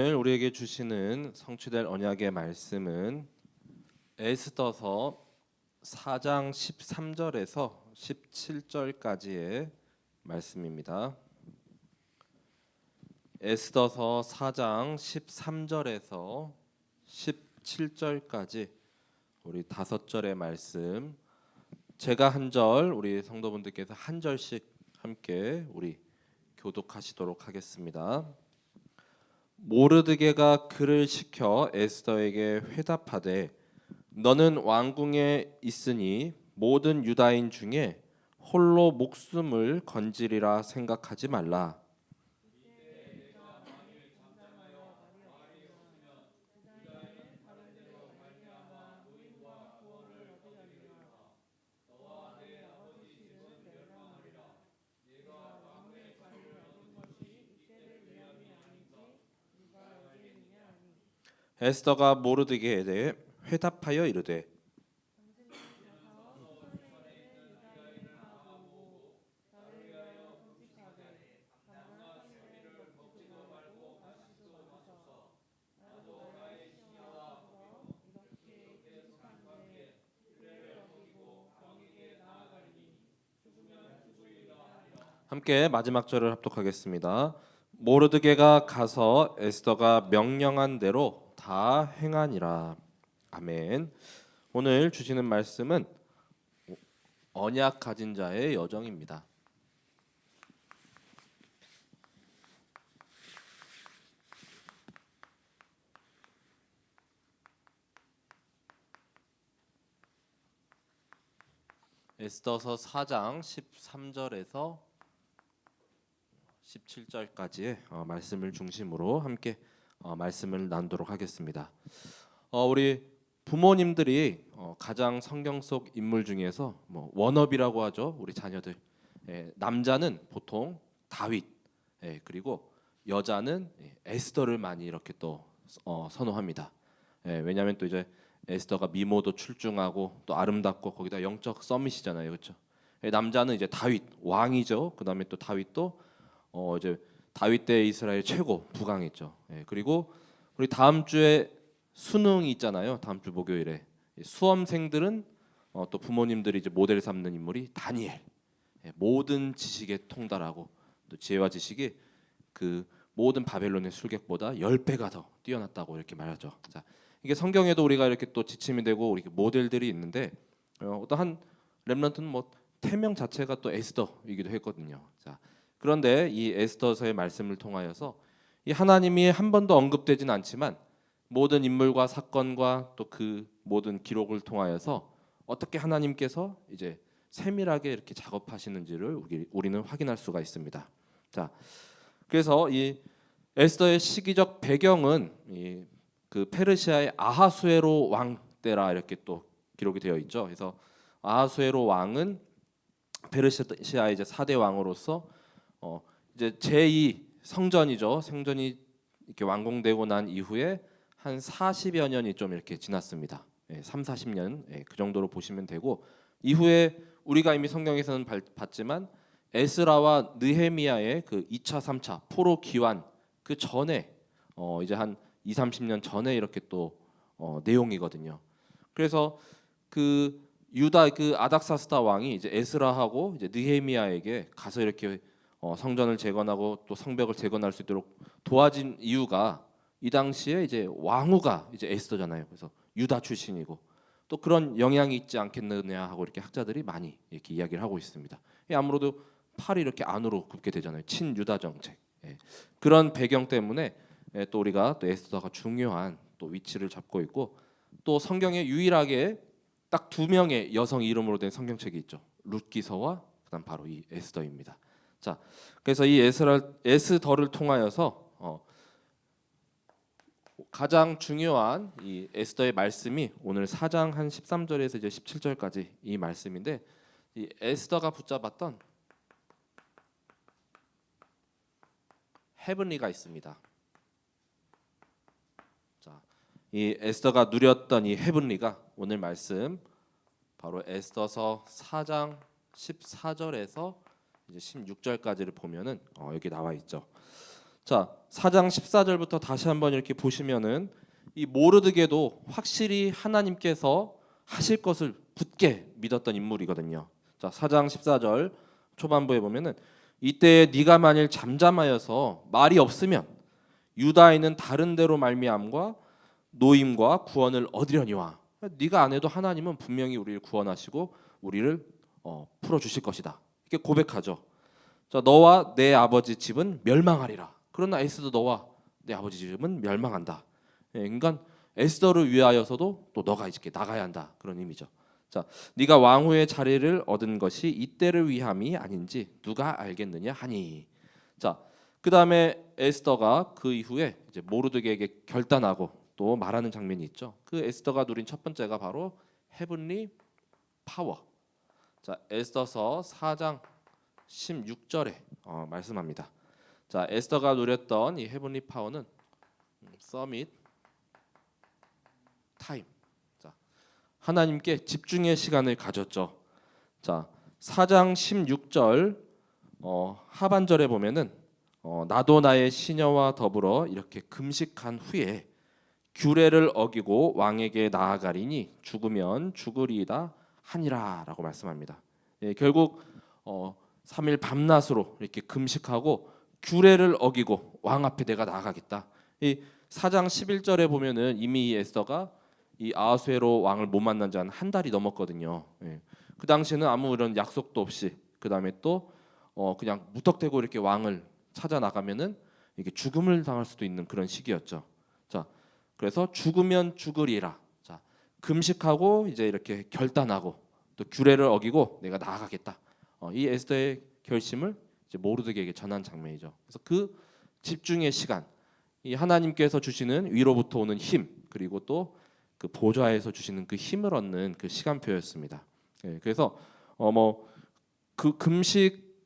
오늘 우리에게 주시는 성취될 언약의 말씀은 에스더서 4장 13절에서 17절까지의 말씀입니다. 에스더서 4장 13절에서 17절까지 우리 5절의 말씀, 제가 한 절, 우리 성도분들께서 한 절씩 함께 우리 교독하시도록 하겠습니다. 모르드게가 그를 시켜 에스더에게 회답하되 너는 왕궁에 있으니 모든 유다인 중에 홀로 목숨을 건지리라 생각하지 말라. 에스더가 모르드게에 대해 회답하여 이르되 함께 마지막 절을 합독하겠습니다. 모르드게가 가서 에스더가 명령한 대로 다 행하니라. 아멘. 오늘 주시는 말씀은 언약 가진 자의 여정입니다. 에스더서 4장 13절에서 17절까지의 말씀을 중심으로 함께 말씀을 나누도록 하겠습니다. 우리 부모님들이 가장 성경 속 인물 중에서 원업이라고 하죠. 우리 자녀들. 남자는 보통 다윗, 그리고 여자는 에스더를 많이 이렇게 또 선호합니다. 왜냐하면 또 이제 에스더가 미모도 출중하고 또 아름답고 거기다 영적 서밋이잖아요, 그렇죠? 남자는 이제 다윗 왕이죠. 그다음에 또 다윗도 이제 다윗 때 이스라엘 최고 부강했죠. 그리고 우리 다음 주에 수능이 있잖아요. 다음 주 목요일에 수험생들은 또 부모님들이 이제 모델 삼는 인물이 다니엘. 모든 지식에 통달하고 또 지혜와 지식이 그 모든 바벨론의 술객보다 10배가 더 뛰어났다고 이렇게 말하죠. 자, 이게 성경에도 우리가 이렇게 또 지침이 되고 우리 모델들이 있는데 어떤 한 렘넌트는 뭐 태명 자체가 또 에스더이기도 했거든요. 자, 그런데 이 에스더서의 말씀을 통하여서 이 하나님이 한 번도 언급되진 않지만 모든 인물과 사건과 또 그 모든 기록을 통하여서 어떻게 하나님께서 이제 세밀하게 이렇게 작업하시는지를 우리는 확인할 수가 있습니다. 자, 그래서 이 에스더의 시기적 배경은 그 페르시아의 아하수에로 왕 때라 이렇게 또 기록이 되어 있죠. 그래서 아하수에로 왕은 페르시아의 이제 4대 왕으로서 이제 제2 성전이죠. 성전이 이렇게 완공되고 난 이후에 한 40여 년이 좀 이렇게 지났습니다. 3, 40년 그 정도로 보시면 되고 이후에 우리가 이미 성경에서는 봤지만 에스라와 느헤미야의 그 2차, 3차 포로 기환 그 전에 이제 한 2, 30년 전에 이렇게 또 내용이거든요. 그래서 그 유다 그 아닥사스다 왕이 이제 에스라하고 이제 느헤미야에게 가서 이렇게 성전을 재건하고 또 성벽을 재건할 수 있도록 도와진 이유가 이 당시에 이제 왕후가 이제 에스더잖아요. 그래서 유다 출신이고 또 그런 영향이 있지 않겠느냐 하고 이렇게 학자들이 많이 이렇게 이야기를 하고 있습니다. 아무래도 팔이 이렇게 안으로 굽게 되잖아요. 친유다 정책. 그런 배경 때문에 또 우리가 또 에스더가 중요한 또 위치를 잡고 있고 또 성경에 유일하게 딱 2명의 여성 이름으로 된 성경책이 있죠. 룻기서와 그다음 바로 이 에스더입니다. 자, 그래서 이 에스더를 통하여서 가장 중요한 이 에스더의 말씀이 오늘 4장 한 13절에서 이제 17절까지 이 말씀인데 이 에스더가 붙잡았던 헤븐리가 있습니다. 자, 이 에스더가 누렸던 이 헤븐리가 오늘 말씀 바로 에스더서 4장 14절에서 이제 16절까지를 보면은 여기 나와 있죠. 자, 4장 14절부터 다시 한번 이렇게 보시면은 이 모르드게도 확실히 하나님께서 하실 것을 굳게 믿었던 인물이거든요. 자, 4장 14절 초반부에 보면은 이때 네가 만일 잠잠하여서 말이 없으면 유다인은 다른 데로 말미암과 노임과 구원을 얻으려니와. 네가 안 해도 하나님은 분명히 우리를 구원하시고 우리를 풀어 주실 것이다. 이렇게 고백하죠. 자, 너와 내 아버지 집은 멸망하리라. 그러나 에스더 너와 내 아버지 집은 멸망한다. 예, 그러니까 에스더를 위하여서도 또 너가 이렇게 나가야 한다. 그런 의미죠. 자, 네가 왕후의 자리를 얻은 것이 이때를 위함이 아닌지 누가 알겠느냐 하니. 자, 그다음에 에스더가 그 이후에 이제 모르드게에게 결단하고 또 말하는 장면이 있죠. 그 에스더가 누린 첫 번째가 바로 헤븐리 파워. 자, 에스더서 4장 16절에 말씀합니다. 자, 에스더가 누렸던 이 헤븐리 파워는 서밋 타임. 자, 하나님께 집중의 시간을 가졌죠. 자, 4장 16절 하반절에 보면은 나도 나의 시녀와 더불어 이렇게 금식한 후에 규례를 어기고 왕에게 나아가리니 죽으면 죽으리이다 하니라라고 말씀합니다. 예, 결국 3일 밤낮으로 이렇게 금식하고 규례를 어기고 왕 앞에 내가 나아가겠다. 이 4장 11절에 보면은 이미 에스더가 이 아하수에로 왕을 못 만난 지 한 달이 넘었거든요. 예. 그 당시에는 아무 이런 약속도 없이 그 다음에 또 그냥 무턱대고 이렇게 왕을 찾아 나가면은 이게 죽음을 당할 수도 있는 그런 시기였죠. 자, 그래서 죽으면 죽으리라. 자, 금식하고 이제 이렇게 결단하고 또 규례를 어기고 내가 나아가겠다. 이 에스더의 결심을 이제 모르드게에게 전한 장면이죠. 그래서 그 집중의 시간, 이 하나님께서 주시는 위로부터 오는 힘, 그리고 또 그 보좌에서 주시는 그 힘을 얻는 그 시간표였습니다. 예, 그래서 뭐 그 금식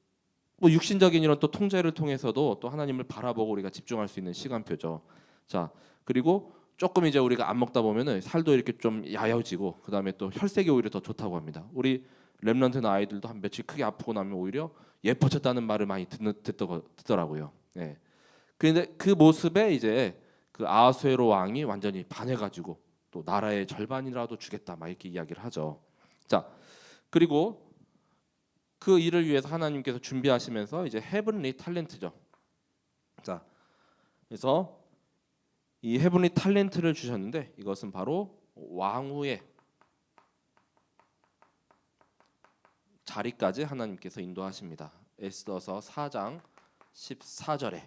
뭐 육신적인 이런 또 통제를 통해서도 또 하나님을 바라보고 우리가 집중할 수 있는 시간표죠. 자, 그리고 조금 이제 우리가 안 먹다 보면은 살도 이렇게 좀 야여지고 그다음에 또 혈색이 오히려 더 좋다고 합니다. 우리 렘넌트나 아이들도 한 며칠 크게 아프고 나면 오히려 예뻐졌다는 말을 많이 듣더라고요. 예. 근데 그 모습에 이제 그 아하수에로 왕이 완전히 반해가지고 또 나라의 절반이라도 주겠다 막 이렇게 이야기를 하죠. 자, 그리고 그 일을 위해서 하나님께서 준비하시면서 이제 헤븐리 탤런트죠. 자, 그래서 이 헤븐리 탤런트를 주셨는데 이것은 바로 왕후의 자리까지 하나님께서 인도하십니다. 에스더서 4장 14절에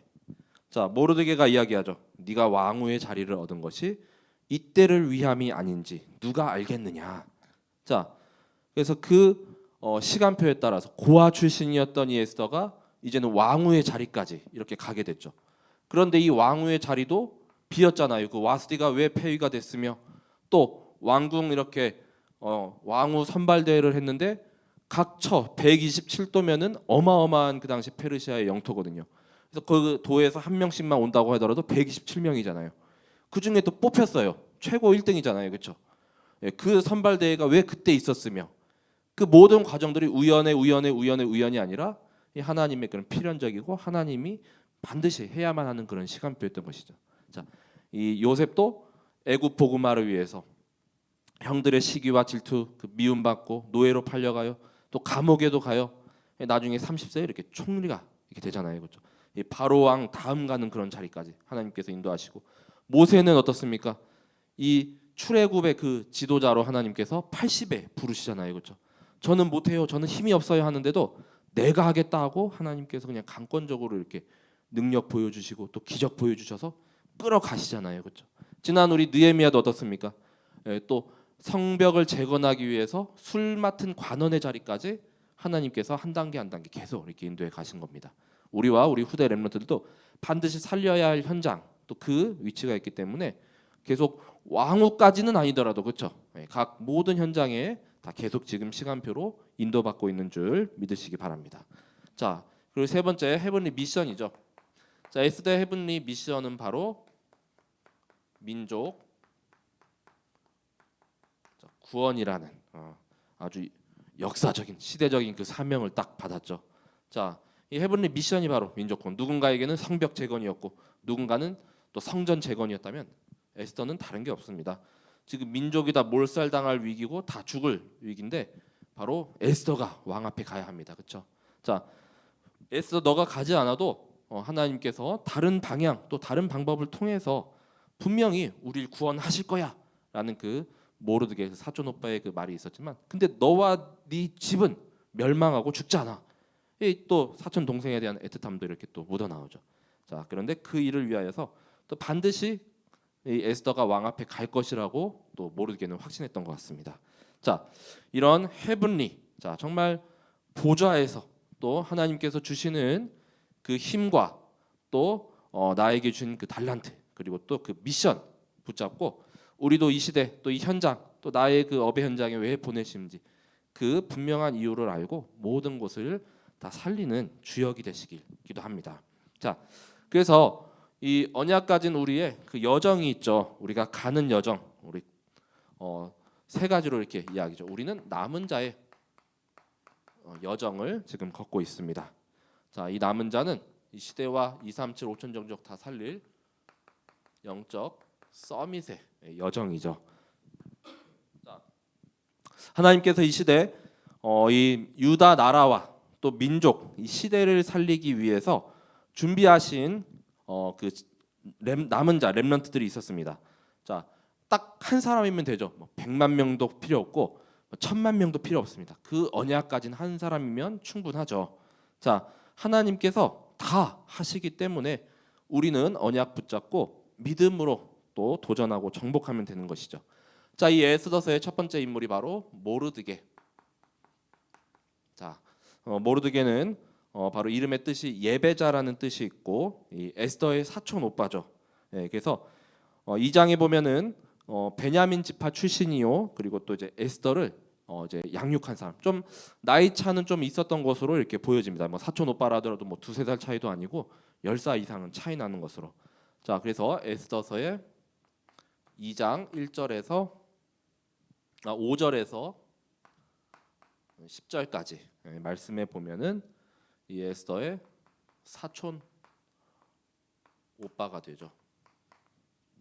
자, 모르드게가 이야기하죠. 네가 왕후의 자리를 얻은 것이 이때를 위함이 아닌지 누가 알겠느냐. 자, 그래서 그 시간표에 따라서 고아 출신이었던 이 에스더가 이제는 왕후의 자리까지 이렇게 가게 됐죠. 그런데 이 왕후의 자리도 비었잖아요. 그 와스디가 왜 폐위가 됐으며 또 왕궁 이렇게 왕후 선발 대회를 했는데 각처 127도면은 어마어마한 그 당시 페르시아의 영토거든요. 그래서 그 도에서 한 명씩만 온다고 하더라도 127명이잖아요. 그 중에 또 뽑혔어요. 최고 1등이잖아요, 그렇죠? 예, 그 선발 대회가 왜 그때 있었으며 그 모든 과정들이 우연이 아니라 이 하나님의 그런 필연적이고 하나님이 반드시 해야만 하는 그런 시간표였던 것이죠. 자, 이 요셉도 애굽 보고마를 위해서 형들의 시기와 질투, 그 미움받고 노예로 팔려가요. 또 감옥에도 가요. 나중에 30세에 이렇게 총리가 이렇게 되잖아요, 그렇죠? 이 바로 왕 다음 가는 그런 자리까지 하나님께서 인도하시고 모세는 어떻습니까? 이 출애굽의 그 지도자로 하나님께서 80에 부르시잖아요, 그렇죠? 저는 못해요, 저는 힘이 없어요 하는데도 내가 하겠다 하고 하나님께서 그냥 강권적으로 이렇게 능력 보여주시고 또 기적 보여주셔서 끌어가시잖아요, 그렇죠? 지난 우리 느헤미야도 어떻습니까? 예, 또 성벽을 재건하기 위해서 술 맡은 관원의 자리까지 하나님께서 한 단계 한 단계 계속 이렇게 인도해 가신 겁니다. 우리와 우리 후대 렘넌트들도 반드시 살려야 할 현장 또 그 위치가 있기 때문에 계속 왕후까지는 아니더라도 그렇죠. 각 모든 현장에 다 계속 지금 시간표로 인도받고 있는 줄 믿으시기 바랍니다. 자, 그리고 세 번째 헤븐리 미션이죠. 자, 에스더 헤븐리 미션은 바로 민족 구원이라는 아주 역사적인 시대적인 그 사명을 딱 받았죠. 자, 이 헤븐리 미션이 바로 민족군. 누군가에게는 성벽 재건이었고 누군가는 또 성전 재건이었다면 에스더는 다른 게 없습니다. 지금 민족이 다 몰살당할 위기고 다 죽을 위기인데 바로 에스더가 왕 앞에 가야 합니다. 그렇죠? 자, 에스더 너가 가지 않아도 하나님께서 다른 방향 또 다른 방법을 통해서 분명히 우리를 구원하실 거야라는 그 모르드게 사촌 오빠의 그 말이 있었지만, 근데 너와 네 집은 멸망하고 죽지 않아. 또 사촌 동생에 대한 애틋함도 이렇게 또 묻어 나오죠. 자, 그런데 그 일을 위하여서 또 반드시 이 에스더가 왕 앞에 갈 것이라고 또 모르드게는 확신했던 것 같습니다. 자, 이런 헤븐리, 자 정말 보좌에서 또 하나님께서 주시는 그 힘과 또 나에게 준 그 달란트 그리고 또 그 미션 붙잡고 우리도 이 시대 또 이 현장 또 나의 그 업의 현장에 왜 보내심인지 그 분명한 이유를 알고 모든 것을 다 살리는 주역이 되시길 기도합니다. 자, 그래서 이 언약 가진 우리의 그 여정이 있죠. 우리가 가는 여정, 우리 세 가지로 이렇게 이야기죠. 우리는 남은 자의 여정을 지금 걷고 있습니다. 자, 이 남은 자는 이 시대와 237 5천 정적 다 살릴 영적 서밋의 여정이죠. 자, 하나님께서 이 시대 이 유다 나라와 또 민족 이 시대를 살리기 위해서 준비하신 그 남은 자 렘넌트들이 있었습니다. 자, 딱 한 사람이면 되죠. 100만 명도 필요 없고 1000만 명도 필요 없습니다. 그 언약 가진 한 사람이면 충분하죠. 자, 하나님께서 다 하시기 때문에 우리는 언약 붙잡고 믿음으로 또 도전하고 정복하면 되는 것이죠. 자, 이 에스더서의 첫 번째 인물이 바로 모르드게. 자, 모르드게는 바로 이름의 뜻이 예배자라는 뜻이 있고 이 에스더의 사촌 오빠죠. 예, 그래서 2장에 보면은 베냐민 지파 출신이요. 그리고 또 이제 에스더를 이제 양육한 사람. 좀 나이 차는 좀 있었던 것으로 이렇게 보여집니다. 뭐 사촌 오빠라더라도 뭐 두세 살 차이도 아니고 10살 이상은 차이 나는 것으로. 자, 그래서 에스더서의 2장 1절에서 5절에서 10절까지 말씀에 보면은 이 에스더의 사촌 오빠가 되죠.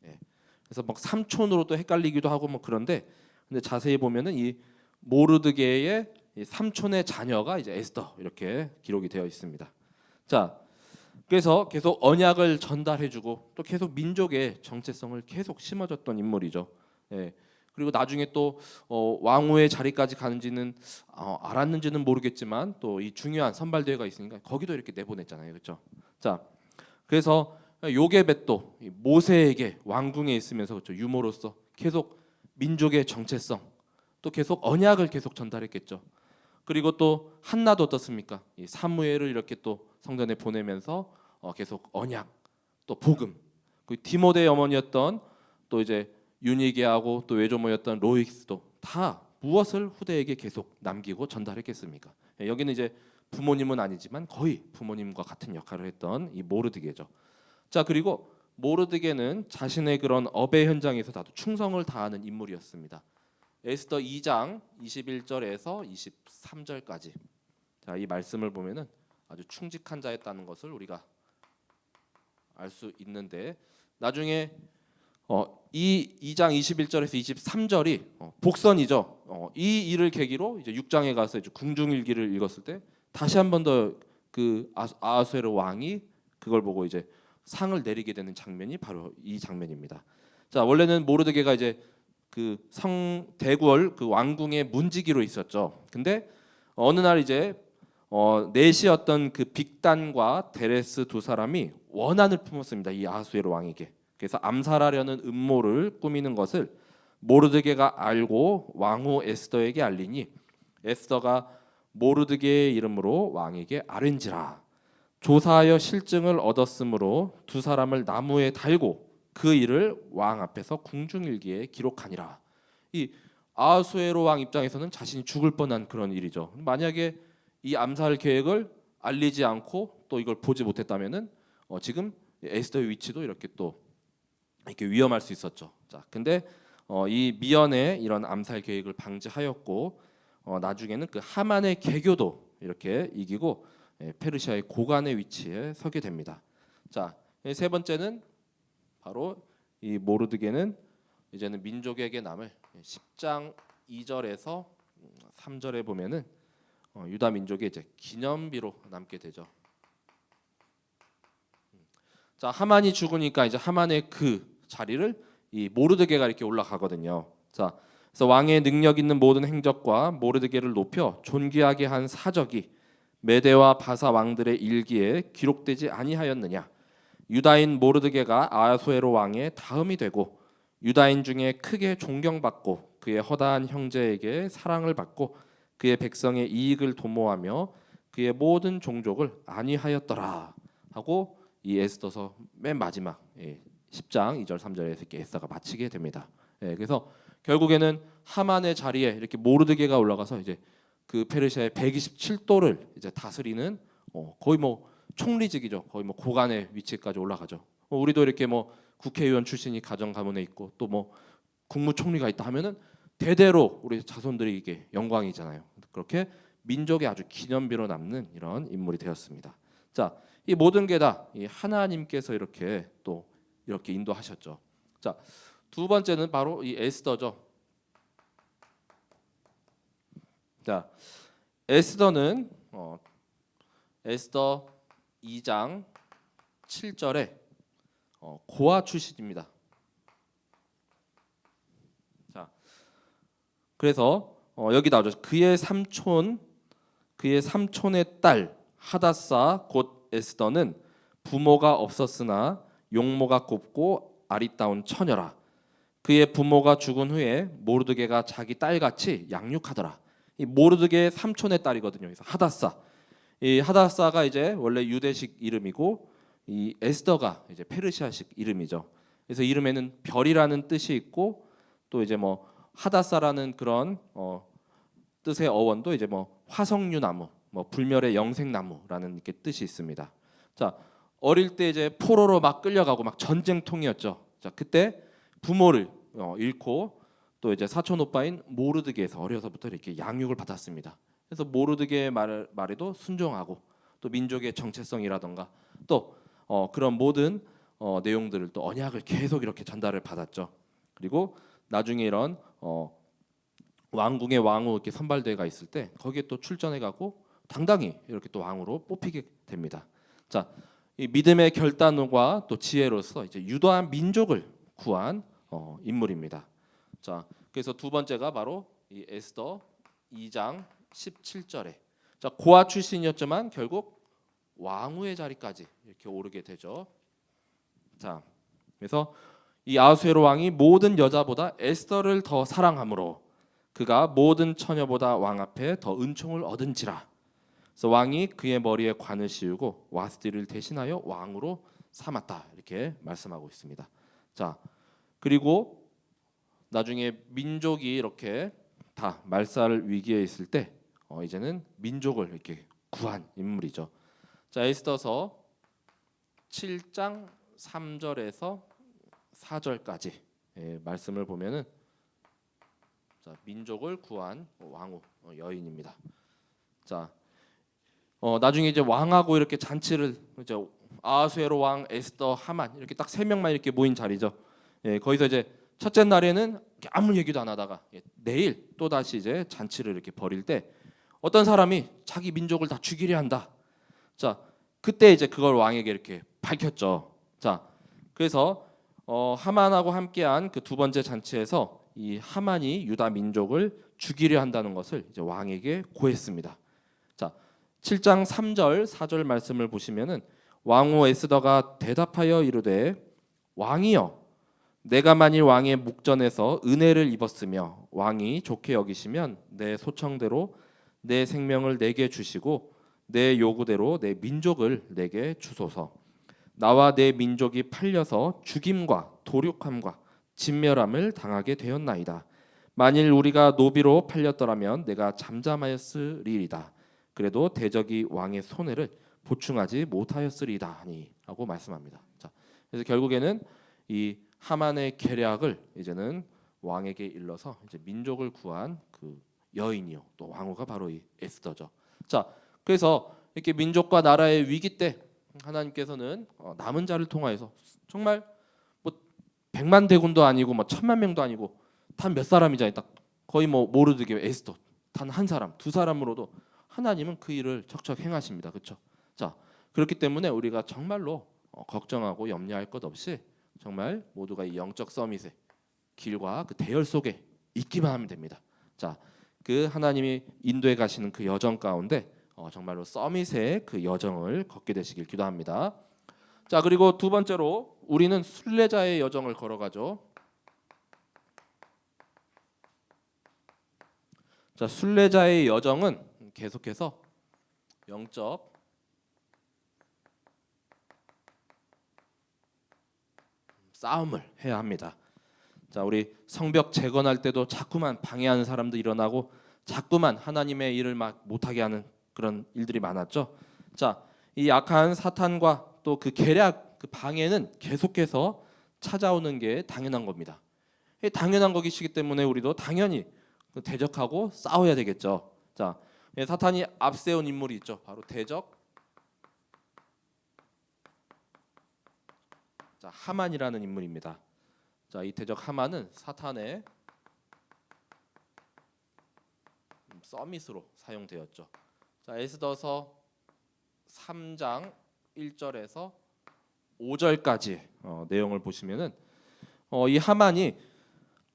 예. 그래서 막 삼촌으로도 헷갈리기도 하고 뭐 그런데 근데 자세히 보면은 이 모르드게의 이 삼촌의 자녀가 이제 에스더 이렇게 기록이 되어 있습니다. 자, 그래서 계속 언약을 전달해주고 또 계속 민족의 정체성을 계속 심어줬던 인물이죠. 예. 그리고 나중에 또 왕후의 자리까지 가는지는 알았는지는 모르겠지만 또 이 중요한 선발 대회가 있으니까 거기도 이렇게 내보냈잖아요, 그렇죠? 자, 그래서 요게벳도 모세에게 왕궁에 있으면서 그렇죠, 유모로서 계속 민족의 정체성 또 계속 언약을 계속 전달했겠죠. 그리고 또 한나도 어떻습니까? 이 사무엘을 이렇게 또 성전에 보내면서 계속 언약 또 복음. 그 디모데의 어머니였던 또 이제 유니게하고 또 외조모였던 로이스도 다 무엇을 후대에게 계속 남기고 전달했겠습니까? 여기는 이제 부모님은 아니지만 거의 부모님과 같은 역할을 했던 이 모르드게죠. 자, 그리고 모르드게는 자신의 그런 업의 현장에서 다도 충성을 다하는 인물이었습니다. 에스더 2장 21절에서 23절까지. 자, 이 말씀을 보면은 아주 충직한 자였다는 것을 우리가 알 수 있는데 나중에 이 2장 21절에서 23절이 복선이죠. 이 일을 계기로 이제 6장에 가서 이제 궁중일기를 읽었을 때 다시 한 번 더 그 아하수에로 왕이 그걸 보고 이제 상을 내리게 되는 장면이 바로 이 장면입니다. 자, 원래는 모르드게가 이제 그 성 대궐 그 왕궁의 문지기로 있었죠. 근데 어느 날 이제 넷이었던 그 빅단과 데레스 두 사람이 원한을 품었습니다. 이 아하수에로 왕에게. 그래서 암살하려는 음모를 꾸미는 것을 모르드게가 알고 왕후 에스더에게 알리니 에스더가 모르드게의 이름으로 왕에게 아른지라. 조사하여 실증을 얻었으므로 두 사람을 나무에 달고 그 일을 왕 앞에서 궁중일기에 기록하니라. 이 아하수에로 왕 입장에서는 자신이 죽을 뻔한 그런 일이죠. 만약에 이 암살 계획을 알리지 않고 또 이걸 보지 못했다면은 지금 에스더의 위치도 이렇게 또 이렇게 위험할 수 있었죠. 자, 근데 이 미연의 이런 암살 계획을 방지하였고 나중에는 그 하만의 개교도 이렇게 이기고 페르시아의 고관의 위치에 서게 됩니다. 자, 세 번째는 바로 이 모르드게는 이제는 민족에게 남을 10장 2절에서 3절에 보면은 유다 민족의 이제 기념비로 남게 되죠. 자, 하만이 죽으니까 이제 하만의 그 자리를 이 모르드게가 이렇게 올라가거든요. 자, 그래서 왕의 능력 있는 모든 행적과 모르드게를 높여 존귀하게 한 사적이 메대와 바사 왕들의 일기에 기록되지 아니하였느냐? 유다인 모르드게가 아하수에로 왕의 다음이 되고 유다인 중에 크게 존경받고 그의 허다한 형제에게 사랑을 받고 그의 백성의 이익을 도모하며 그의 모든 종족을 안위하였더라 하고 이 에스더서 맨 마지막 10장 2절 3절에서 이렇게 에스더가 마치게 됩니다. 그래서 결국에는 하만의 자리에 이렇게 모르드게가 올라가서 이제 그 페르시아의 127도를 이제 다스리는 거의 뭐 총리직이죠. 거의 뭐 고관의 위치까지 올라가죠. 우리도 이렇게 뭐 국회의원 출신이 가정 가문에 있고 또 뭐 국무총리가 있다 하면은 대대로 우리 자손들이 이게 영광이잖아요. 그렇게 민족의 아주 기념비로 남는 이런 인물이 되었습니다. 자, 이 모든 게 다 이 하나님께서 이렇게 또 이렇게 인도하셨죠. 자, 두 번째는 바로 이 에스더죠. 자, 에스더는 에스더 2장 7절에 고아 출신입니다. 자, 그래서 여기 나오죠. 그의 삼촌의 딸 하닷사 곧 에스더는 부모가 없었으나 용모가 곱고 아리따운 처녀라. 그의 부모가 죽은 후에 모르드게가 자기 딸같이 양육하더라. 이 모르드게의 삼촌의 딸이거든요. 그래서 하닷사. 이 하닷사가 이제 원래 유대식 이름이고 이 에스더가 이제 페르시아식 이름이죠. 그래서 이름에는 별이라는 뜻이 있고 또 이제 뭐 하닷사라는 그런 뜻의 어원도 이제 뭐 화석류나무, 뭐 불멸의 영생나무라는 이렇게 뜻이 있습니다. 자, 어릴 때 이제 포로로 막 끌려가고 막 전쟁통이었죠. 자, 그때 부모를 잃고 또 이제 사촌 오빠인 모르드게에서 어려서부터 이렇게 양육을 받았습니다. 그래서 모르드게의 말에도 순종하고 또 민족의 정체성이라던가 또 그런 모든 내용들을 또 언약을 계속 이렇게 전달을 받았죠. 그리고 나중에 이런 왕궁의 왕후 이렇게 선발대회가 있을 때 거기에 또 출전해 가고 당당히 이렇게 또 왕으로 뽑히게 됩니다. 자, 이 믿음의 결단과 또 지혜로서 이제 유다 민족을 구한 인물입니다. 자, 그래서 두 번째가 바로 이 에스더 2장 17절에 자, 고아 출신이었지만 결국 왕후의 자리까지 이렇게 오르게 되죠. 자, 그래서 이 아하수에로 왕이 모든 여자보다 에스더를 더 사랑하므로 그가 모든 처녀보다 왕 앞에 더 은총을 얻은지라. 그래서 왕이 그의 머리에 관을 씌우고 와스디를 대신하여 왕으로 삼았다. 이렇게 말씀하고 있습니다. 자, 그리고 나중에 민족이 이렇게 다 말살 위기에 있을 때 이제는 민족을 이렇게 구한 인물이죠. 자, 에스더서 7장 3절에서 4절까지 말씀을 보면은 자, 민족을 구한 왕후 여인입니다. 자, 나중에 이제 왕하고 이렇게 잔치를 이제 아하수에로 왕, 에스더, 하만 이렇게 딱 세 명만 이렇게 모인 자리죠. 거기서 이제 첫째 날에는 아무 얘기도 안 하다가 내일 또 다시 이제 잔치를 이렇게 벌일 때 어떤 사람이 자기 민족을 다 죽이려 한다. 자, 그때 이제 그걸 왕에게 이렇게 밝혔죠. 자, 그래서 하만하고 함께한 그 두 번째 잔치에서 이 하만이 유다 민족을 죽이려 한다는 것을 이제 왕에게 고했습니다. 자, 7장 3절 4절 말씀을 보시면은 왕후 에스더가 대답하여 이르되 왕이여 내가 만일 왕의 목전에서 은혜를 입었으며 왕이 좋게 여기시면 내 소청대로 내 생명을 내게 주시고 내 요구대로 내 민족을 내게 주소서. 나와 내 민족이 팔려서 죽임과 도륙함과 진멸함을 당하게 되었나이다. 만일 우리가 노비로 팔렸더라면 내가 잠잠하였으리이다. 그래도 대적이 왕의 손해를 보충하지 못하였으리이다 하니 하고 말씀합니다. 자, 그래서 결국에는 이 하만의 계략을 이제는 왕에게 일러서 이제 민족을 구한 그 여인이요 또 왕후가 바로 이 에스더죠. 자, 그래서 이렇게 민족과 나라의 위기 때 하나님께서는 남은 자를 통하여서 정말 뭐 100만 대군도 아니고 뭐 1000만 명도 아니고 단 몇 사람이잖아요. 딱 거의 뭐 모르드게 에스더 단 한 사람, 두 사람으로도 하나님은 그 일을 척척 행하십니다. 그렇죠? 자, 그렇기 때문에 우리가 정말로 걱정하고 염려할 것 없이 정말 모두가 이 영적 서밋의 길과 그 대열 속에 있기만 하면 됩니다. 자, 그 하나님이 인도해 가시는 그 여정 가운데 정말로 서밋의 그 여정을 걷게 되시길 기도합니다. 자, 그리고 두 번째로 우리는 순례자의 여정을 걸어가죠. 자, 순례자의 여정은 계속해서 영적 싸움을 해야 합니다. 자, 우리 성벽 재건할 때도 자꾸만 방해하는 사람도 일어나고 자꾸만 하나님의 일을 막 못하게 하는 그런 일들이 많았죠. 자, 이 악한 사탄과 또 그 계략, 그 방해는 계속해서 찾아오는 게 당연한 겁니다. 당연한 것이기 때문에 우리도 당연히 대적하고 싸워야 되겠죠. 자, 사탄이 앞세운 인물이 있죠. 바로 대적. 자, 하만이라는 인물입니다. 자, 이 대적 하만은 사탄의 서밋으로 사용되었죠. 자, 에스더서 3장 1절에서 5절까지 내용을 보시면은 이 하만이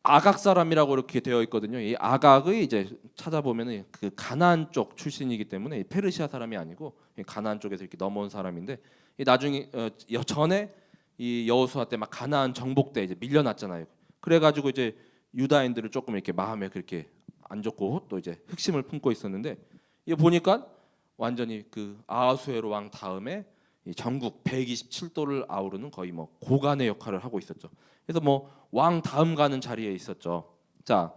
아각 사람이라고 이렇게 되어 있거든요. 이 아각의 이제 찾아보면은 그 가나안 쪽 출신이기 때문에 페르시아 사람이 아니고 가나안 쪽에서 이렇게 넘어온 사람인데 이 나중에 전에 이 여호수아 때 막 가나안 정복 때 이제 밀려났잖아요. 그래가지고 이제 유다인들을 조금 이렇게 마음에 그렇게 안 좋고 또 이제 흑심을 품고 있었는데 이 보니까 완전히 그 아하수에로 왕 다음에 이 전국 127도를 아우르는 거의 뭐 고관의 역할을 하고 있었죠. 그래서 뭐 왕 다음 가는 자리에 있었죠. 자,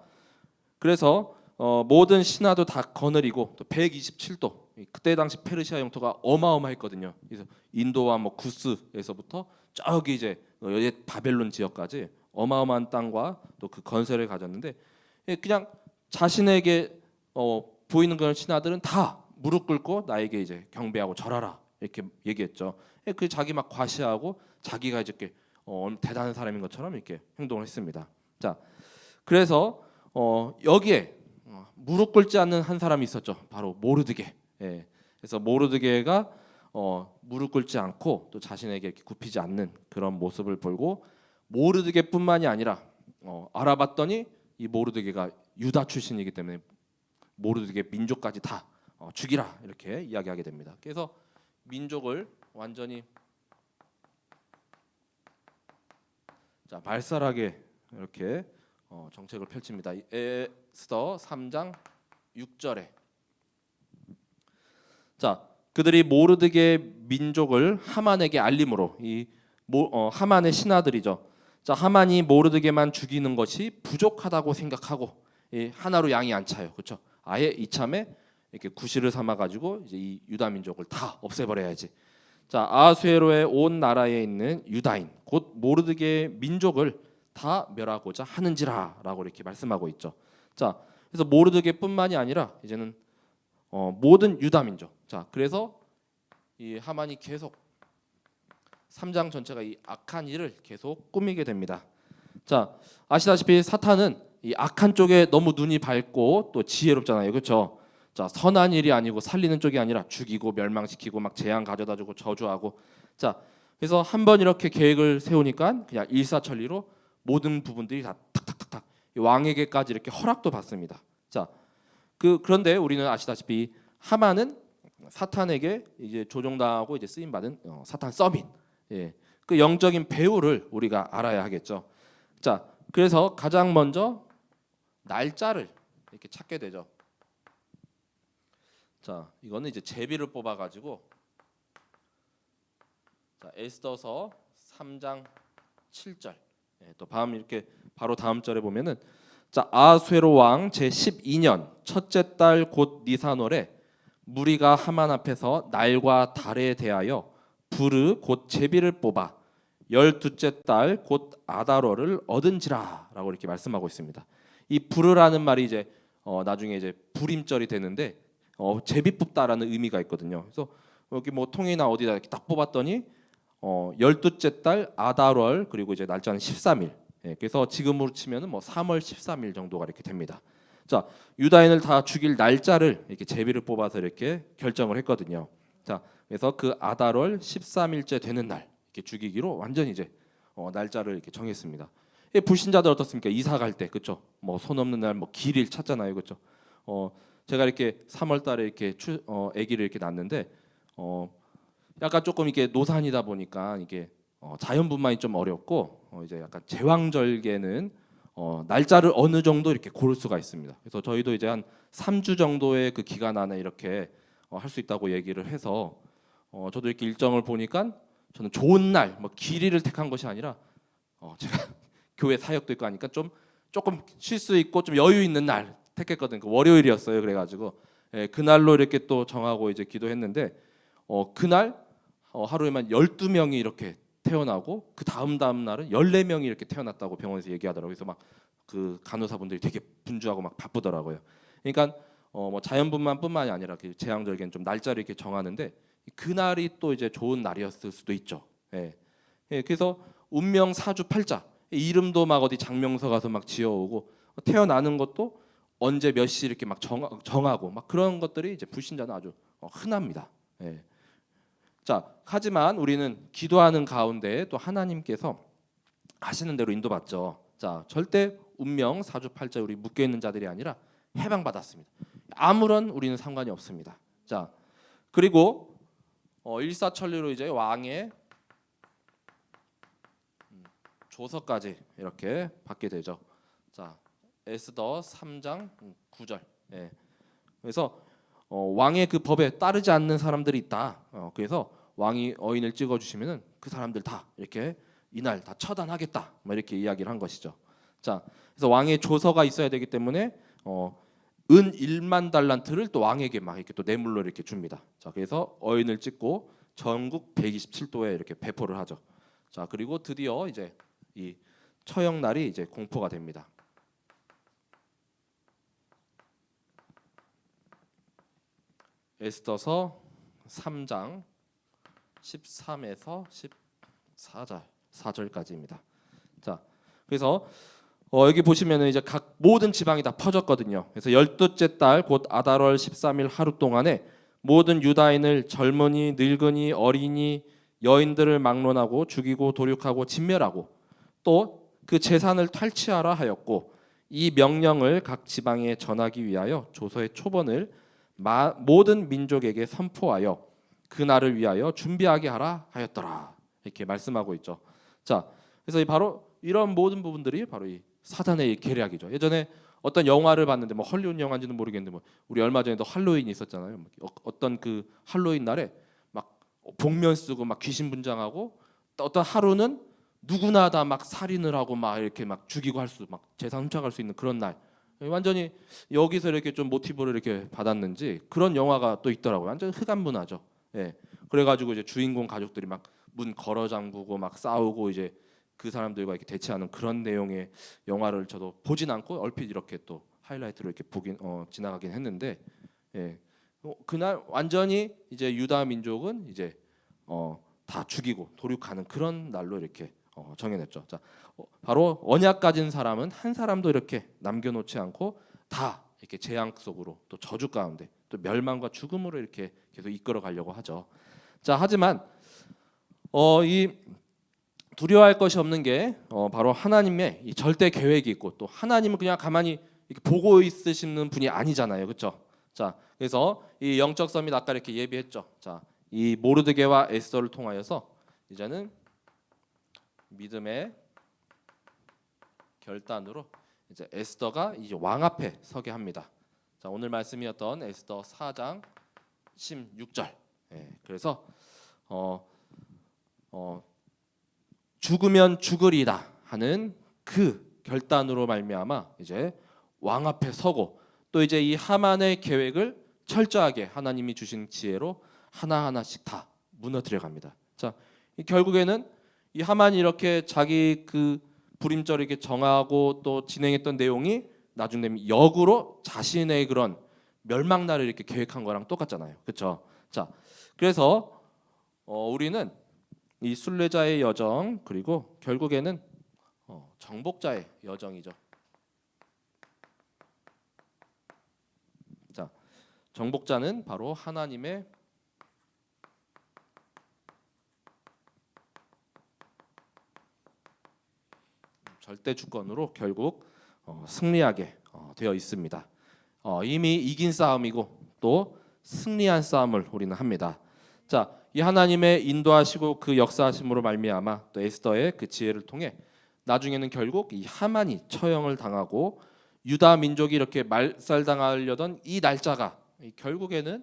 그래서 모든 신하도 다 거느리고 또 127도 그때 당시 페르시아 영토가 어마어마했거든요. 그래서 인도와 뭐 구스에서부터 저기 이제 옛 바벨론 지역까지 어마어마한 땅과 또 그 건설을 가졌는데 그냥 자신에게 보이는 그런 신하들은 다 무릎 꿇고 나에게 이제 경배하고 절하라 이렇게 얘기했죠. 그 자기 막 과시하고 자기가 이제 이렇게 대단한 사람인 것처럼 이렇게 행동을 했습니다. 자, 그래서 여기에 무릎 꿇지 않는 한 사람이 있었죠. 바로 모르드게. 예. 그래서 모르드게가 무릎 꿇지 않고 또 자신에게 이렇게 굽히지 않는 그런 모습을 보고 모르드게뿐만이 아니라 알아봤더니 이 모르드게가 유다 출신이기 때문에 모르드게 민족까지 다 죽이라 이렇게 이야기하게 됩니다. 그래서 민족을 완전히 자, 발살하게 이렇게 정책을 펼칩니다. 에스더 3장 6절에 자, 그들이 모르드게 민족을 하만에게 알림으로 이 하만의 신하들이죠. 자, 하만이 모르드게만 죽이는 것이 부족하다고 생각하고 하나로 양이 안 차요. 그렇죠? 아예 이참에 이렇게 구실을 삼아 가지고 이제 이 유다 민족을 다 없애버려야지. 자, 아하수에로의 온 나라에 있는 유다인 곧 모르드게 민족을 다 멸하고자 하는지라라고 이렇게 말씀하고 있죠. 자, 그래서 모르드게뿐만이 아니라 이제는 모든 유다 민족. 자, 그래서 이 하만이 계속 3장 전체가 이 악한 일을 계속 꾸미게 됩니다. 자, 아시다시피 사탄은 이 악한 쪽에 너무 눈이 밝고 또 지혜롭잖아요. 그렇죠? 자, 선한 일이 아니고 살리는 쪽이 아니라 죽이고 멸망시키고 막 재앙 가져다주고 저주하고 자, 그래서 한번 이렇게 계획을 세우니까 그냥 일사천리로 모든 부분들이 다 탁탁탁탁 왕에게까지 이렇게 허락도 받습니다. 자, 그런데 우리는 아시다시피 하만은 사탄에게 이제 조종당하고 이제 쓰임 받은 사탄 서밋, 그 영적인 배후를 우리가 알아야 하겠죠. 자, 그래서 가장 먼저 날짜를 이렇게 찾게 되죠. 자, 이거는 이제 제비를 뽑아가지고 자, 에스더서 3장 7절 또 다음 이렇게 바로 다음 절에 보면은 자, 아하수에로 왕 제 12년 첫째 달 곧 니산월에 무리가 하만 앞에서 날과 달에 대하여 부르 곧 제비를 뽑아 12째 달 곧 아달월을 얻은지라라고 이렇게 말씀하고 있습니다. 이 부르라는 말이 이제 나중에 이제 불임절이 되는데 제비 뽑다라는 의미가 있거든요. 그래서 여기 뭐 통이나 어디다 이렇게 딱 뽑았더니 12째 달 아달월 그리고 이제 날짜는 13일. 예, 그래서 지금으로 치면은 뭐 3월 13일 정도가 이렇게 됩니다. 자, 유다인을 다 죽일 날짜를 이렇게 제비를 뽑아서 이렇게 결정을 했거든요. 자, 그래서 그 아달월 13일째 되는 날 이렇게 죽이기로 완전히 이제 날짜를 이렇게 정했습니다. 불신자들 어떻습니까? 이사 갈 때 그렇죠? 뭐 손 없는 날 뭐 길일 찾잖아요, 그렇죠? 제가 이렇게 3월달에 이렇게 아기를 이렇게 낳는데 약간 조금 이게 노산이다 보니까 이게 자연분만이 좀 어렵고 이제 약간 제왕절개는 날짜를 어느 정도 이렇게 고를 수가 있습니다. 그래서 저희도 이제 한 3주 정도의 그 기간 안에 이렇게 할 수 있다고 얘기를 해서 저도 이렇게 일정을 보니까 저는 좋은 날, 뭐 길이를 택한 것이 아니라 제가 교회 사역도 있고 하니까 좀 조금 쉴 수 있고 좀 여유 있는 날 택했거든요. 그 월요일이었어요. 그래가지고 그날로 이렇게 또 정하고 이제 기도했는데 그날 하루에만 12명이 이렇게 태어나고 그 다음 날은 14명이 이렇게 태어났다고 병원에서 얘기하더라고요. 그래서 막 그 간호사분들이 되게 분주하고 막 바쁘더라고요. 그러니까 뭐 자연분만뿐만이 아니라 그 제왕절개는 좀 날짜를 이렇게 정하는데 그날이 또 이제 좋은 날이었을 수도 있죠. 예. 그래서 운명 사주팔자 이름도 막 어디 장명서 가서 막 지어오고 태어나는 것도 언제 몇 시 이렇게 막 정하고 막 그런 것들이 이제 불신자는 아주 흔합니다. 예. 자, 하지만 우리는 기도하는 가운데 또 하나님께서 하시는 대로 인도받죠. 자, 절대 운명 사주팔자 우리 묶여 있는 자들이 아니라 해방받았습니다. 아무런 우리는 상관이 없습니다. 자, 그리고 일사천리로 이제 왕의 조서까지 이렇게 받게 되죠. 자, 에스더 3장 9절. 예. 그래서 왕의 그 법에 따르지 않는 사람들이 있다. 그래서 왕이 어인을 찍어 주시면은 그 사람들 다 이렇게 이날 다 처단하겠다. 뭐 이렇게 이야기를 한 것이죠. 자, 그래서 왕의 조서가 있어야 되기 때문에 은 1만 달란트를 또 왕에게 막 이렇게 또 뇌물로 이렇게 줍니다. 자, 그래서 어인을 찍고 전국 127도에 이렇게 배포를 하죠. 자, 그리고 드디어 이제 이 처형 날이 이제 공포가 됩니다. 에스더서 3장 13에서 14절까지입니다. 자, 그래서 여기 보시면은 이제 각 모든 지방이 다 퍼졌거든요. 그래서 12째 달 곧 아달월 13일 하루 동안에 모든 유다인을 젊은이, 늙은이, 어린이, 여인들을 막론하고 죽이고 도륙하고 진멸하고 또 그 재산을 탈취하라 하였고 이 명령을 각 지방에 전하기 위하여 조서의 초본을 모든 민족에게 선포하여 그날을 위하여 준비하게 하라 하였더라. 이렇게 말씀하고 있죠. 자, 그래서 바로 이런 모든 부분들이 바로 이 사단의 계략이죠. 예전에 어떤 영화를 봤는데 뭐 헐리우드 영화인지는 모르겠는데 뭐 우리 얼마 전에도 할로윈이 있었잖아요. 어떤 그 할로윈 날에 막 복면 쓰고 막 귀신 분장하고 어떤 하루는 누구나 다 막 살인을 하고 막 이렇게 막 죽이고 할 수 막 재산 훔쳐갈 수 있는 그런 날. 완전히 여기서 이렇게 좀 모티브를 이렇게 받았는지 그런 영화가 또 있더라고요. 완전 흑암 문화죠. 예. 그래가지고 이제 주인공 가족들이 막 문 걸어 잠그고 막 싸우고 이제 그 사람들과 이렇게 대치하는 그런 내용의 영화를 저도 보진 않고 얼핏 이렇게 또 하이라이트로 이렇게 보긴 지나가긴 했는데, 예. 그날 완전히 이제 유다 민족은 이제 다 죽이고 도륙하는 그런 날로 이렇게 정해냈죠. 자, 바로 언약 가진 사람은 한 사람도 이렇게 남겨놓지 않고 다 이렇게 재앙 속으로 또 저주 가운데 또 멸망과 죽음으로 이렇게 계속 이끌어 가려고 하죠. 자, 하지만 이 두려워할 것이 없는 게 바로 하나님의 이 절대 계획이 있고 또 하나님은 그냥 가만히 이렇게 보고 있으시는 분이 아니잖아요, 그렇죠? 자, 그래서 이 영적 서밋 아까 이렇게 예비했죠. 자, 이 모르드게와 에스더를 통하여서 이제는 믿음의 결단으로 이제 에스더가 이제 왕 앞에 서게 합니다. 자, 오늘 말씀이었던 에스더 4장 16절. 예, 그래서 죽으면 죽으리다 하는 그 결단으로 말미암아 이제 왕 앞에 서고 또 이제 이 하만의 계획을 철저하게 하나님이 주신 지혜로 하나하나씩 다 무너뜨려 갑니다. 자, 결국에는 이 하만이 이렇게 자기 그 불임절을 이렇게 정하고 또 진행했던 내용이 나중 되면 역으로 자신의 그런 멸망날을 이렇게 계획한 거랑 똑같잖아요. 그렇죠? 자, 그래서 우리는 이 순례자의 여정 그리고 결국에는 정복자의 여정이죠. 자, 정복자는 바로 하나님의 절대 주권으로 결국 승리하게 되어 있습니다. 이미 이긴 싸움이고 또 승리한 싸움을 우리는 합니다. 자, 이 하나님의 인도하시고 그 역사하심으로 말미암아 또 에스더의 그 지혜를 통해 나중에는 결국 이 하만이 처형을 당하고 유다 민족이 이렇게 말살당하려던 이 날짜가 결국에는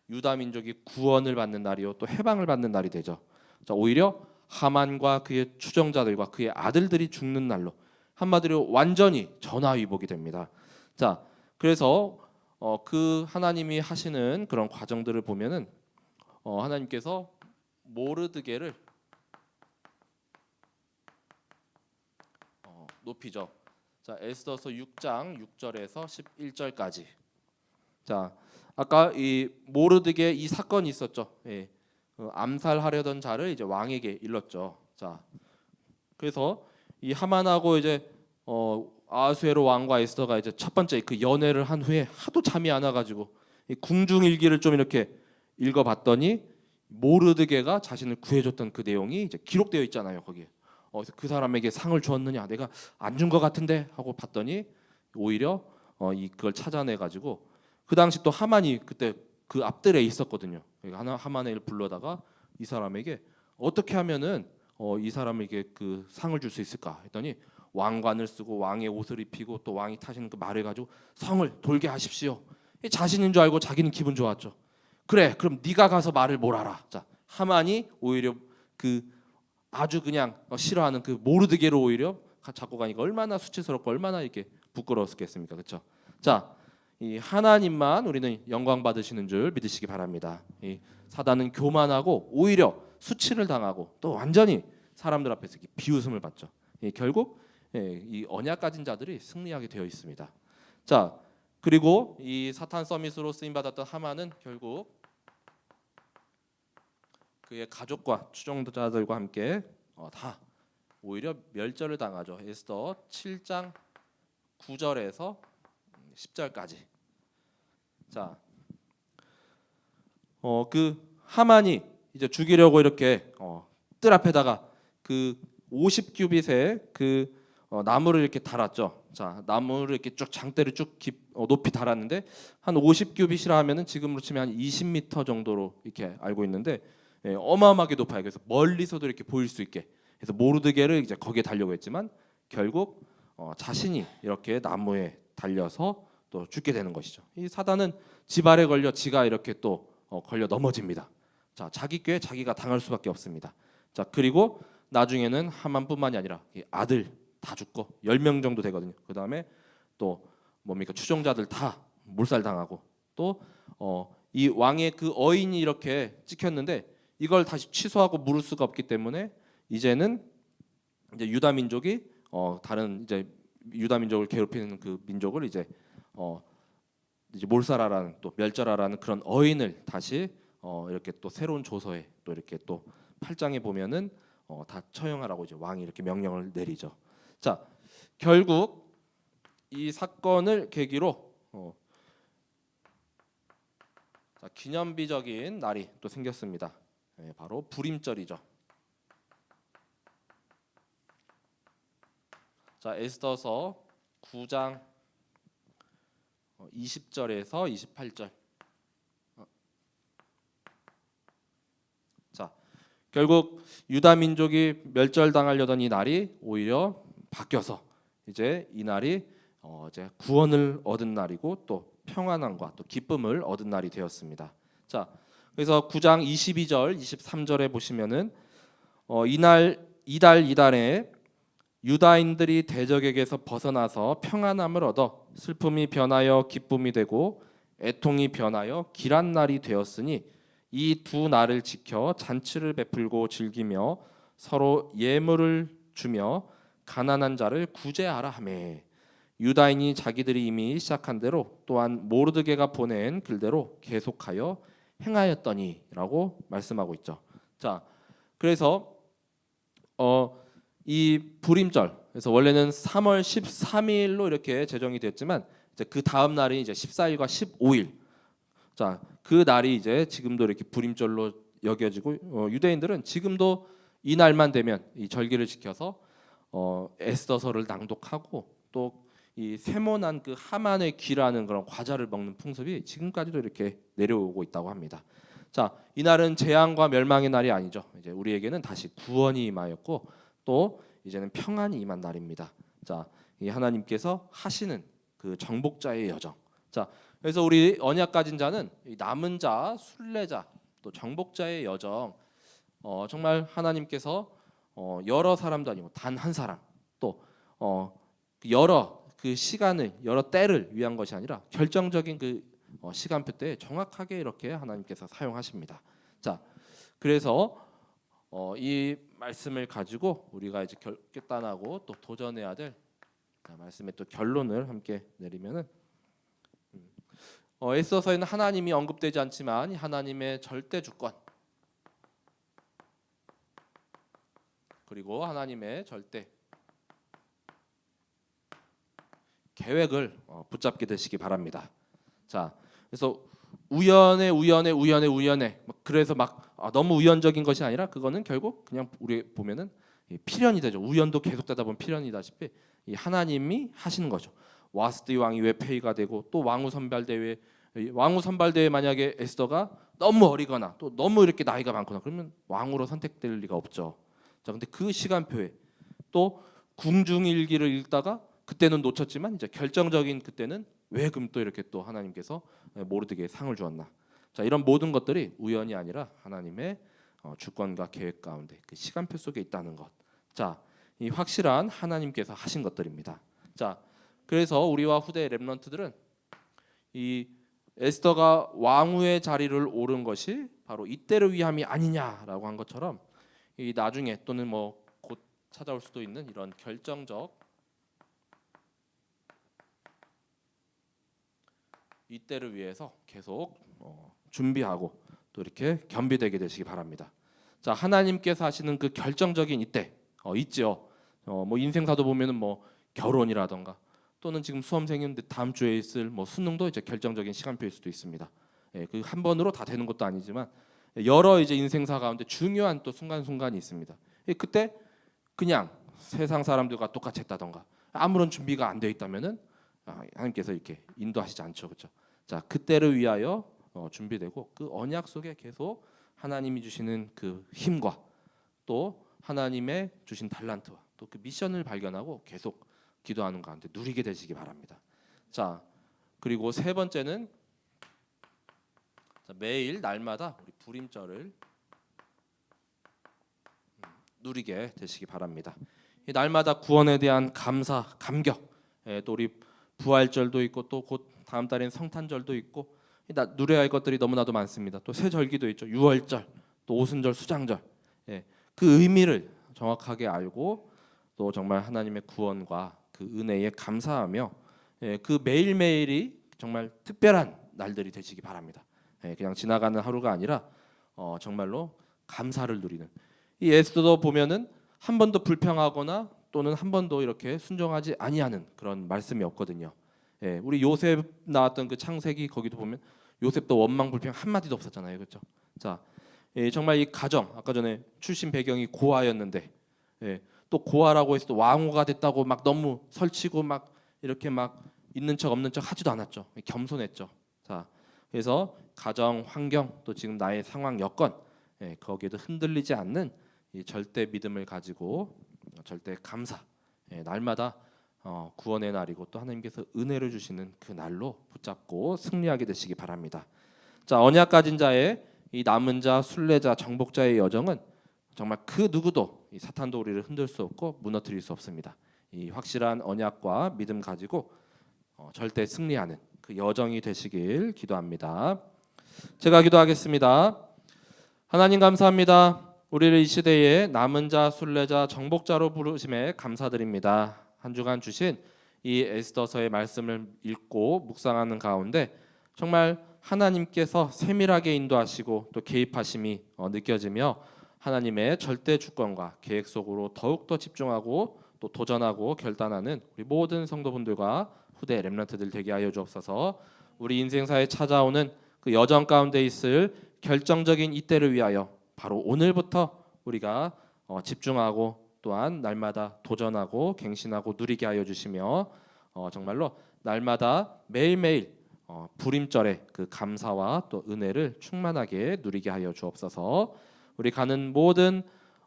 유다 민족이 구원을 받는 날이요 또 해방을 받는 날이 되죠. 자, 오히려 하만과 그의 추종자들과 그의 아들들이 죽는 날로 한마디로 완전히 전화위복이 됩니다. 자, 그래서 그 하나님이 하시는 그런 과정들을 보면은 하나님께서 모르드게를 높이죠. 자, 에스더서 6장 6절에서 11절까지. 자, 아까 이 모르드게 이 사건이 있었죠. 예. 암살하려던 자를 이제 왕에게 일렀죠. 자, 그래서 이 하만하고 이제 아수에로 왕과 에스더가 이제 첫 번째 그 연애를 한 후에 하도 잠이 안 와가지고 이 궁중일기를 좀 이렇게 읽어봤더니 모르드게가 자신을 구해줬던 그 내용이 이제 기록되어 있잖아요. 거기에. 그래서 그 사람에게 상을 주었느냐? 내가 안 준 것 같은데 하고 봤더니 오히려 그걸 찾아내가지고 그 당시 또 하만이 그때 그 앞들에 있었거든요. 하만을 불러다가 이 사람에게 어떻게 하면은 이 사람에게 그 상을 줄 수 있을까 했더니 왕관을 쓰고 왕의 옷을 입히고 또 왕이 타시는 그 말을 가지고 성을 돌게 하십시오. 자신인 줄 알고 자기는 기분 좋았죠. 그래, 그럼 네가 가서 말을 몰아라. 자, 하만이 오히려 그 아주 그냥 싫어하는 그 모르드게로 오히려 잡고 가니까 얼마나 수치스럽고 얼마나 이렇게 부끄러웠겠습니까, 그렇죠? 자, 이 하나님만 우리는 영광 받으시는 줄 믿으시기 바랍니다. 이 사단은 교만하고 오히려 수치를 당하고 또 완전히 사람들 앞에서 비웃음을 받죠. 결국 이 언약 가진 자들이 승리하게 되어 있습니다. 자, 그리고 이 사탄 서밋으로 쓰임 받았던 하만은 결국 그의 가족과 추종자들과 함께 다 오히려 멸절을 당하죠. 에스더 7장 9절에서 10절까지. 자, 그 하만이 이제 죽이려고 이렇게 뜰 앞에다가 그 50규빗의 그 나무를 이렇게 달았죠. 자, 나무를 이렇게 쭉 장대를 쭉 높이 달았는데 한 50규빗이라 하면은 지금으로 치면 한 20m 정도로 이렇게 알고 있는데 어마어마하게 높아요. 그래서 멀리서도 이렇게 보일 수 있게. 그래서 모르드게를 이제 거기에 달려고 했지만 결국 자신이 이렇게 나무에 달려서 또 죽게 되는 것이죠. 이 사단은 지발에 걸려 지가 이렇게 또 걸려 넘어집니다. 자, 자기 꾀에 자기가 당할 수밖에 없습니다. 자, 그리고 나중에는 하만뿐만이 아니라 이 아들 다 죽고 10명 정도 되거든요. 그 다음에 또 뭡니까 추종자들 다 몰살당하고 또 이 왕의 그 어인이 이렇게 찍혔는데 이걸 다시 취소하고 물을 수가 없기 때문에 이제는 이제 유다 민족이 다른 이제 유다 민족을 괴롭히는 그 민족을 이제 몰살하라는 또 멸절하라는 그런 어인을 다시 이렇게 또 새로운 조서에 또 이렇게 또 8장에 보면은 다 처형하라고 이제 왕이 이렇게 명령을 내리죠. 자, 결국 이 사건을 계기로 자, 기념비적인 날이 또 생겼습니다. 바로 불임절이죠. 자, 에스더서 9장 20절에서 28절. 자, 결국 유다 민족이 멸절당하려던 이 날이 오히려 바뀌어서 이제 이 날이 이제 구원을 얻은 날이고 또 평안함과 또 기쁨을 얻은 날이 되었습니다. 자, 그래서 9장 22절, 23절에 보시면은 이달에 유다인들이 대적에게서 벗어나서 평안함을 얻어 슬픔이 변하여 기쁨이 되고 애통이 변하여 길한 날이 되었으니 이 두 날을 지켜 잔치를 베풀고 즐기며 서로 예물을 주며 가난한 자를 구제하라 하매. 유다인이 자기들이 이미 시작한 대로 또한 모르드게가 보낸 글대로 계속하여 행하였더니라고 말씀하고 있죠. 자, 그래서 이 불임절, 그래서 원래는 3월 13일로 이렇게 제정이 됐지만 이제 그 다음 날이 이제 14일과 15일. 자, 그 날이 이제 지금도 이렇게 불임절로 여겨지고 유대인들은 지금도 이 날만 되면 이 절기를 지켜서 에스더서를 낭독하고 또 이 세모난 그 하만의 귀라는 그런 과자를 먹는 풍습이 지금까지도 이렇게 내려오고 있다고 합니다. 자, 이날은 재앙과 멸망의 날이 아니죠. 이제 우리에게는 다시 구원이 임하였고 또 이제는 평안이 임한 날입니다. 자, 이 하나님께서 하시는 그 정복자의 여정. 자, 그래서 우리 언약 가진 자는 이 남은 자, 순례자, 또 정복자의 여정. 정말 하나님께서 여러 사람도 아니고 단 한 사람, 또 여러 그 시간을 여러 때를 위한 것이 아니라 결정적인 그 시간표 때 정확하게 이렇게 하나님께서 사용하십니다. 자, 그래서 이 말씀을 가지고 우리가 이제 결단하고 또 도전해야 될 말씀의 또 결론을 함께 내리면은 에스더서에는 하나님이 언급되지 않지만 하나님의 절대 주권 그리고 하나님의 절대 계획을 붙잡게 되시기 바랍니다. 자, 그래서 우연에 그래서 막 너무 우연적인 것이 아니라 그거는 결국 그냥 우리 보면은 필연이 되죠. 우연도 계속되다 보면 필연이다시피 이 하나님이 하시는 거죠. 와스디 왕이 왜 폐위가 되고 또 왕후 선발대회 만약에 에스더가 너무 어리거나 또 너무 이렇게 나이가 많거나 그러면 왕으로 선택될 리가 없죠. 자, 근데 그 시간표에 또 궁중일기를 읽다가 그때는 놓쳤지만 이제 결정적인 그때는 왜 그럼 또 이렇게 또 하나님께서 모르드게에 상을 주었나? 자, 이런 모든 것들이 우연이 아니라 하나님의 주권과 계획 가운데 그 시간표 속에 있다는 것. 자, 이 확실한 하나님께서 하신 것들입니다. 자, 그래서 우리와 후대 렘넌트들은 이 에스더가 왕후의 자리를 오른 것이 바로 이때를 위함이 아니냐라고 한 것처럼 이 나중에 또는 뭐 곧 찾아올 수도 있는 이런 결정적 이때를 위해서 계속 준비하고 또 이렇게 겸비되게 되시기 바랍니다. 자, 하나님께서 하시는 그 결정적인 이때 있죠. 뭐 인생사도 보면은 뭐 결혼이라던가 또는 지금 수험생인데 다음 주에 있을 뭐 수능도 이제 결정적인 시간표일 수도 있습니다. 예, 그 한 번으로 다 되는 것도 아니지만 여러 이제 인생사 가운데 중요한 또 순간순간이 있습니다. 예, 그때 그냥 세상 사람들과 똑같이 했다던가 아무런 준비가 안 되어 있다면은 하나님께서 이렇게 인도하시지 않죠, 그렇죠? 자, 그때를 위하여 준비되고 그 언약 속에 계속 하나님이 주시는 그 힘과 또 하나님의 주신 달란트와 또 그 미션을 발견하고 계속 기도하는 가운데 누리게 되시기 바랍니다. 자, 그리고 세 번째는 매일 날마다 우리 불임절을 누리게 되시기 바랍니다. 이 날마다 구원에 대한 감사, 감격, 또 우리 부활절도 있고 또 곧 다음 달엔 성탄절도 있고 누려야 할 것들이 너무나도 많습니다. 또 새 절기도 있죠. 유월절, 또 오순절, 수장절. 그 의미를 정확하게 알고 또 정말 하나님의 구원과 그 은혜에 감사하며 그 매일매일이 정말 특별한 날들이 되시기 바랍니다. 그냥 지나가는 하루가 아니라 정말로 감사를 누리는 이 에스더도 보면은 한 번도 불평하거나 또는 한 번도 이렇게 순종하지 아니하는 그런 말씀이 없거든요. 우리 요셉 나왔던 그 창세기 거기도 보면 요셉도 원망 불평 한 마디도 없었잖아요, 그렇죠? 자, 정말 이 가정 아까 전에 출신 배경이 고아였는데 또 고아라고 해서 또 왕후가 됐다고 막 너무 설치고 막 이렇게 막 있는 척 없는 척 하지도 않았죠. 겸손했죠. 자, 그래서 가정 환경 또 지금 나의 상황 여건 거기에도 흔들리지 않는 이 절대 믿음을 가지고 절대 감사 날마다 구원의 날이고 또 하나님께서 은혜를 주시는 그 날로 붙잡고 승리하게 되시기 바랍니다. 자, 언약 가진 자의 이 남은 자, 순례자, 정복자의 여정은 정말 그 누구도 이 사탄도 우리를 흔들 수 없고 무너뜨릴 수 없습니다. 이 확실한 언약과 믿음 가지고 절대 승리하는 그 여정이 되시길 기도합니다. 제가 기도하겠습니다. 하나님 감사합니다. 우리를 이 시대에 남은 자, 순례자, 정복자로 부르심에 감사드립니다. 한 주간 주신 이 에스더서의 말씀을 읽고 묵상하는 가운데 정말 하나님께서 세밀하게 인도하시고 또 개입하심이 느껴지며 하나님의 절대 주권과 계획 속으로 더욱더 집중하고 또 도전하고 결단하는 우리 모든 성도분들과 후대 렘넌트들 되게 하여 주옵소서. 우리 인생사에 찾아오는 그 여정 가운데 있을 결정적인 이때를 위하여 바로 오늘부터 우리가 집중하고 또한 날마다 도전하고 갱신하고 누리게 하여 주시며 정말로 날마다 매일매일 불임절의 그 감사와 또 은혜를 충만하게 누리게 하여 주옵소서. 우리 가는 모든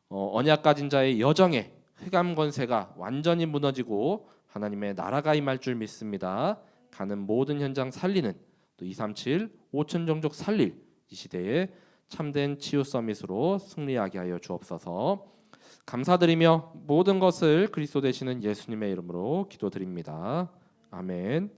언약 가진 자의 여정에 흑암 권세가 완전히 무너지고 하나님의 나라가 임할 줄 믿습니다. 가는 모든 현장 살리는 또 237 5천 종족 살릴 이 시대에 참된 치유 서밋으로 승리하게 하여 주옵소서. 감사드리며 모든 것을 그리스도 되시는 예수님의 이름으로 기도드립니다. 아멘.